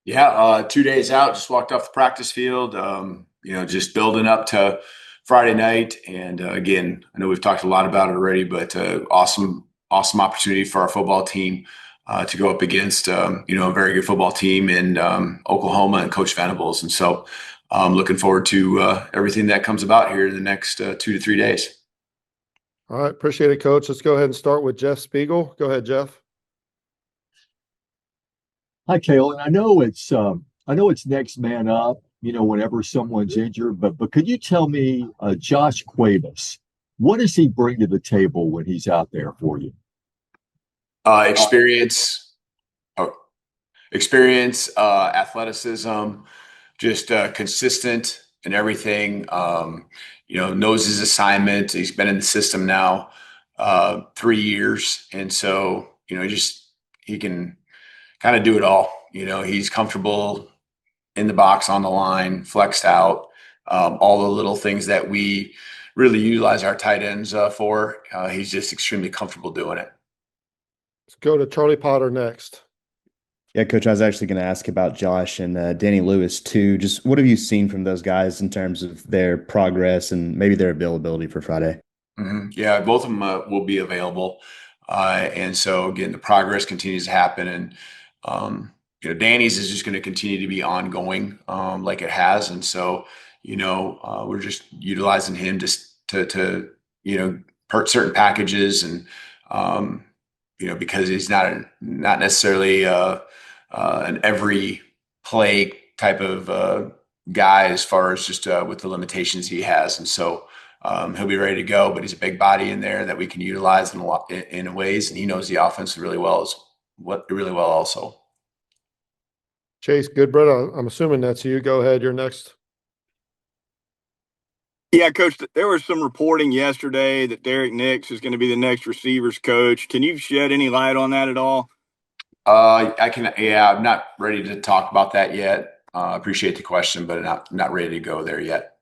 Yeah, 2 days out, just walked off the practice field, just building up to Friday night. And again, I know we've talked a lot about it already, but awesome opportunity for our football team to go up against, a very good football team in Oklahoma and Coach Venables. And so I'm looking forward to everything that comes about here in the next 2 to 3 days. All right, appreciate it, Coach. Let's go ahead and start with Jeff Spiegel. Go ahead, Jeff. Hi, Kalen. I know it's next man up, whenever someone's injured, but could you tell me, Josh Cuevas, what does he bring to the table when he's out there for you? Experience, oh, athleticism, just consistent in everything. Knows his assignment. He's been in the system now 3 years, and so he can kind of do it all. He's comfortable in the box, on the line, flexed out, all the little things that we really utilize our tight ends for. He's just extremely comfortable doing it. Let's go to Charlie Potter next. Yeah, Coach, I was actually going to ask about Josh and Danny Lewis too. Just what have you seen from those guys in terms of their progress and maybe their availability for Friday? Yeah, both of them will be available. And so again, the progress continues to happen. And, Danny's is just going to continue to be ongoing like it has. And so, we're just utilizing him just to per certain packages and, because he's not necessarily an every play type of guy as far as just with the limitations he has. And so, he'll be ready to go, but he's a big body in there that we can utilize in ways, and he knows the offense really well also. Chase Goodbread, I'm assuming that's you. Go ahead, you're next. Yeah, Coach, there was some reporting yesterday that Derek Nix is going to be the next receivers coach. Can you shed any light on that at all? I can. Yeah, I'm not ready to talk about that yet. Appreciate the question, but not ready to go there yet.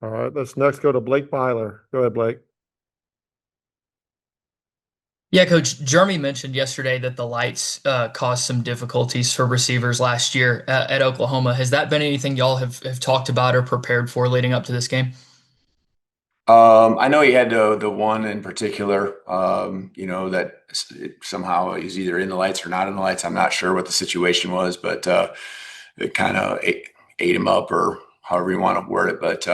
All right, let's next go to Blake Byler. Go ahead, Blake. Yeah, Coach, Jeremy mentioned yesterday that the lights caused some difficulties for receivers last year at Oklahoma. Has that been anything y'all have talked about or prepared for leading up to this game? I know he had the one in particular, that somehow he's either in the lights or not in the lights. I'm not sure what the situation was, but it kind of ate him up, or however you want to word it. But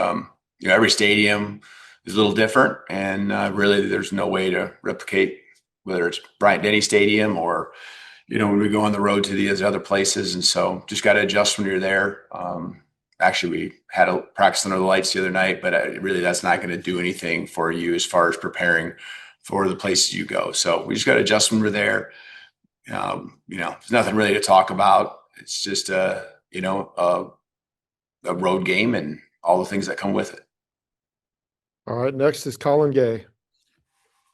every stadium is a little different, and really, there's no way to replicate whether it's Bryant-Denny Stadium or when we go on the road to these other places. And so, just got to adjust when you're there. Actually, we had a practice under the lights the other night, but really that's not going to do anything for you as far as preparing for the places you go. So we just got to adjust when we're there. There's nothing really to talk about. It's just a road game and all the things that come with it. All right, next is Colin Gay.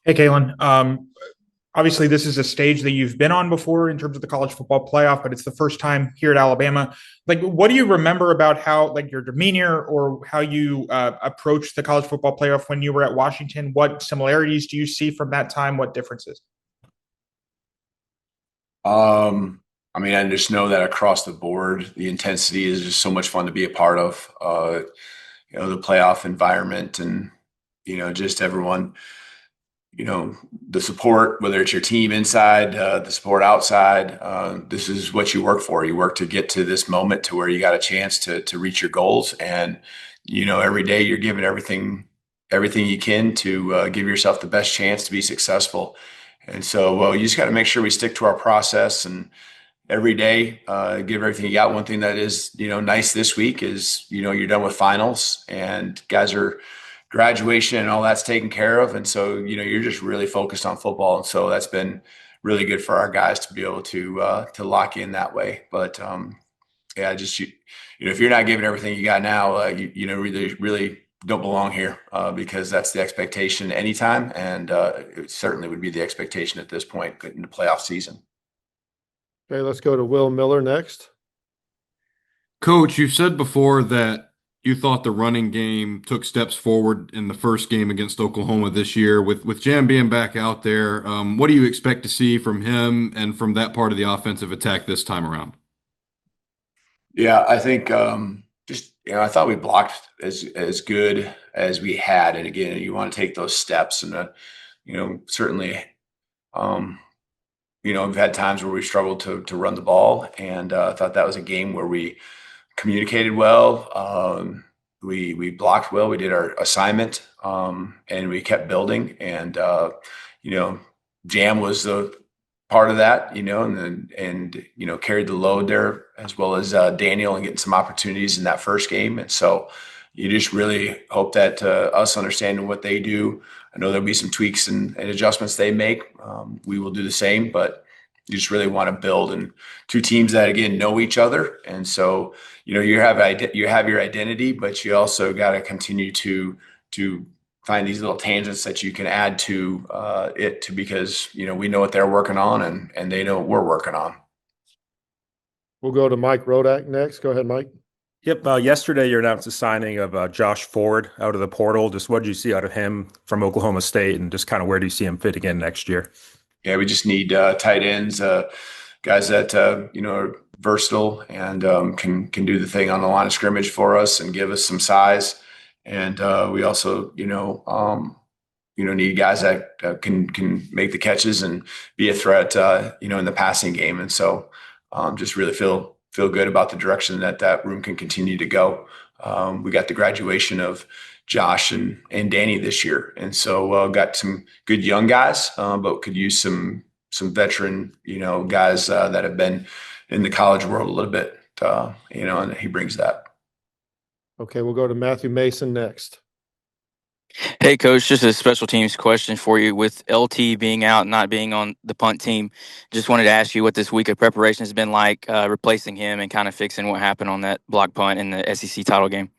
Hey, Kalen. Obviously, this is a stage that you've been on before in terms of the college football playoff, but it's the first time here at Alabama. What do you remember about how, your demeanor or how you approached the college football playoff when you were at Washington? What similarities do you see from that time? What differences? I just know that across the board, the intensity is just so much fun to be a part of. The playoff environment and just everyone. The support, whether it's your team inside, the support outside, this is what you work for. You work to get to this moment to where you got a chance to reach your goals. And, every day you're giving everything you can to give yourself the best chance to be successful. And so, you just got to make sure we stick to our process and every day give everything you got. One thing that is, nice this week is, you're done with finals and guys are graduation and all that's taken care of. And so, you're just really focused on football. And so that's been really good for our guys to be able to lock in that way. But if you're not giving everything you got now, really don't belong here because that's the expectation anytime. And it certainly would be the expectation at this point in the playoff season. Okay, let's go to Will Miller next. Coach, you said before that you thought the running game took steps forward in the first game against Oklahoma this year. With Jam being back out there, what do you expect to see from him and from that part of the offensive attack this time around? Yeah, I think just I thought we blocked as good as we had, and again, you want to take those steps, and certainly, um, we've had times where we struggled to run the ball, and I thought that was a game where we communicated well. We blocked well. We did our assignment, and we kept building. And Jam was the part of that, and carried the load there as well as Daniel and getting some opportunities in that first game. And so you just really hope that us understanding what they do. I know there'll be some tweaks and adjustments they make. We will do the same, but you just really want to build and two teams that again know each other, and so you have your identity, but you also got to continue to find these little tangents that you can add to because we know what they're working on and they know what we're working on. We'll go to Mike Rodak next. Go ahead, Mike. Yep. Yesterday, you announced the signing of Josh Ford out of the portal. Just what did you see out of him from Oklahoma State, and just kind of where do you see him fitting in next year? Yeah, we just need tight ends, guys that are versatile and can do the thing on the line of scrimmage for us and give us some size. And we also need guys that can make the catches and be a threat in the passing game. And so just really feel good about the direction that room can continue to go. We got the graduation of Josh and Danny this year, and so got some good young guys, but could use some veteran guys that have been in the college world a little bit, and he brings that. Okay, we'll go to Matthew Mason next. Hey, Coach, just a special teams question for you. With LT being out, not being on the punt team, just wanted to ask you what this week of preparation has been like, replacing him and kind of fixing what happened on that block punt in the SEC title game.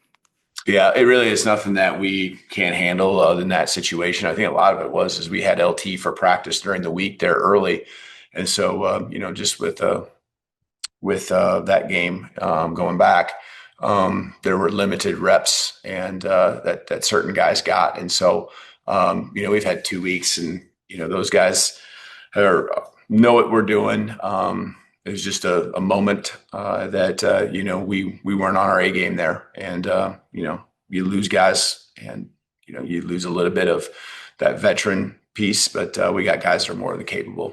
Yeah, it really is nothing that we can't handle other than that situation. I think a lot of it was we had LT for practice during the week there early. And so, just with that game going back, there were limited reps and that certain guys got. And so, we've had 2 weeks and, those guys know what we're doing. It was just a moment that we weren't on our A game there, and you lose guys, and you lose a little bit of that veteran piece, but we got guys that are more than capable.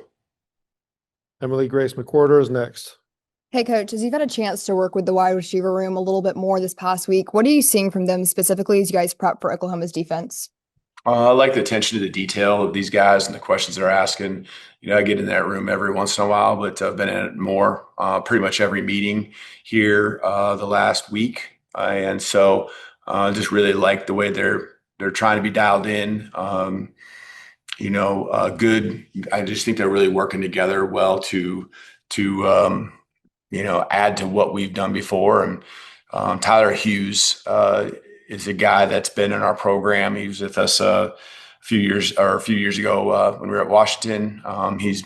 Emily Grace McWhorter is next. Hey, Coach, as you've had a chance to work with the wide receiver room a little bit more this past week, what are you seeing from them specifically as you guys prep for Oklahoma's defense? I like the attention to the detail of these guys and the questions they're asking. I get in that room every once in a while, but I've been in it more pretty much every meeting here the last week. And so just really like the way they're trying to be dialed in. Good. I just think they're really working together well to add to what we've done before. And Tyler Hughes is a guy that's been in our program. He was with us a few years ago when we were at Washington. He's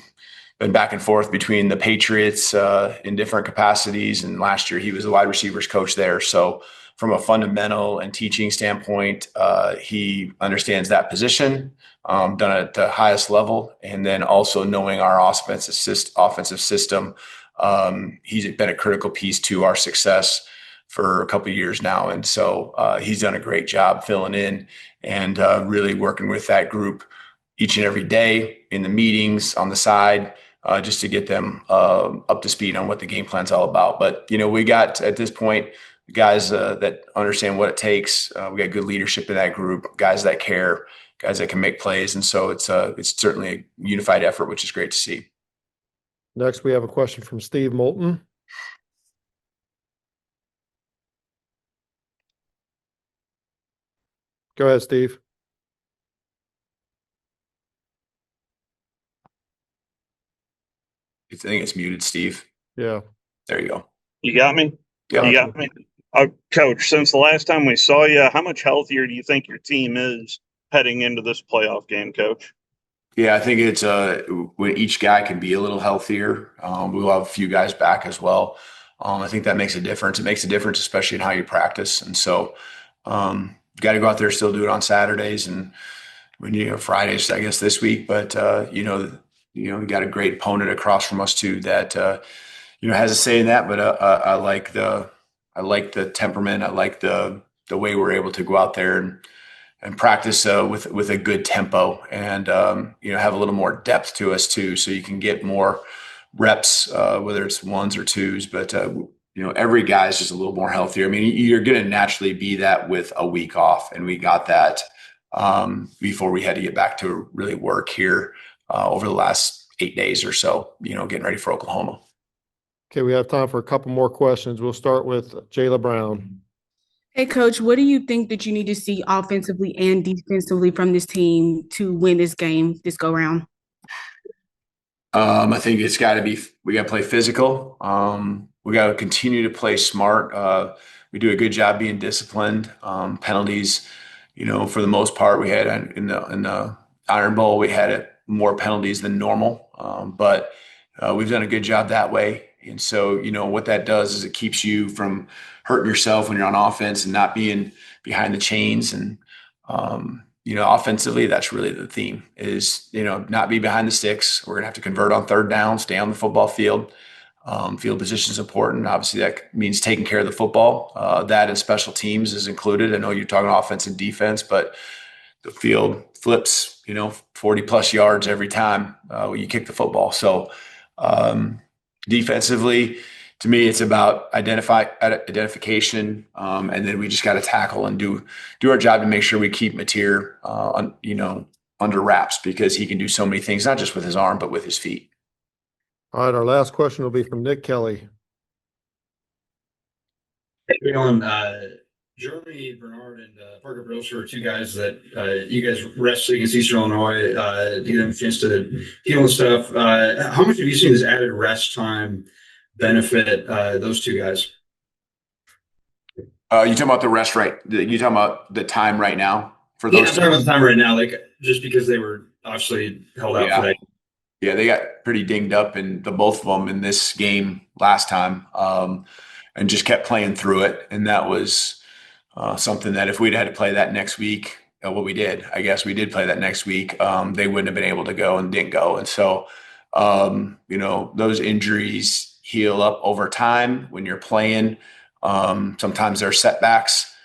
been back and forth between the Patriots in different capacities, and last year he was the wide receivers coach there. So from a fundamental and teaching standpoint, he understands that position, done it at the highest level, and then also knowing our offensive system. He's been a critical piece to our success for a couple of years now. And so he's done a great job filling in and really working with that group each and every day in the meetings on the side, just to get them up to speed on what the game plan's all about. But, we got at this point guys that understand what it takes. We got good leadership in that group, guys that care, guys that can make plays. And so it's certainly a unified effort, which is great to see. Next, we have a question from Steve Moulton. Go ahead, Steve. I think it's muted, Steve. Yeah. There you go. You got me? Yep. You got me? Coach, since the last time we saw you, how much healthier do you think your team is heading into this playoff game, Coach? Yeah, I think it's when each guy can be a little healthier. We'll have a few guys back as well. I think that makes a difference. It makes a difference, especially in how you practice. And so, got to go out there, still do it on Saturdays and Fridays, I guess this week. But we got a great opponent across from us too that has a say in that. But I like the temperament. I like the way we're able to go out there and practice with a good tempo and have a little more depth to us too, so you can get more reps, whether it's ones or twos. But every guy's just a little more healthier. I mean, you're going to naturally be that with a week off, and we got that before we had to get back to really work here over the last 8 days or so. Getting ready for Oklahoma. Okay, we have time for a couple more questions. We'll start with Jayla Brown. Hey, Coach, what do you think that you need to see offensively and defensively from this team to win this game this go round? I think it's got to be, we got to play physical. We got to continue to play smart. We do a good job being disciplined. Penalties, for the most part, we had in the Iron Bowl, we had more penalties than normal. But we've done a good job that way. And so, what that does is it keeps you from hurting yourself when you're on offense and not being behind the chains. And, offensively, that's really the theme is, not be behind the sticks. We're going to have to convert on third down, stay on the football field. Field position is important. Obviously, that means taking care of the football. That and special teams is included. I know you're talking offense and defense, but the field flips, 40 plus yards every time you kick the football. So, defensively, to me, it's about identification, and then we just got to tackle and do our job to make sure we keep Mateer, under wraps, because he can do so many things, not just with his arm, but with his feet. All right, our last question will be from Nick Kelly. Hey, Jeremy Bernard and Parker Brosher are two guys that you guys wrestled against Eastern Illinois, give them a chance to heal and stuff. How much have you seen this added rest time benefit those two guys? You talking about the rest right? You talking about the time right now for those? Yeah, I'm talking about the time right now, like just because they were obviously held out for that. Yeah, they got pretty dinged up in both of them in this game last time, and just kept playing through it. And that was something that if we'd had to play that next week, we did. I guess we did play that next week. They wouldn't have been able to go and didn't go. And so, those injuries heal up over time when you're playing. Sometimes there are setbacks.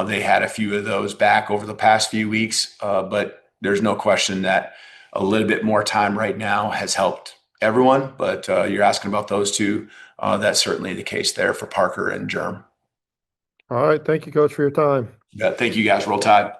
They had a few of those back over the past few weeks, but there's no question that a little bit more time right now has helped everyone. But you're asking about those two. That's certainly the case there for Parker and Germ. All right. Thank you, Coach, for your time. Yeah, thank you guys. Roll Tide.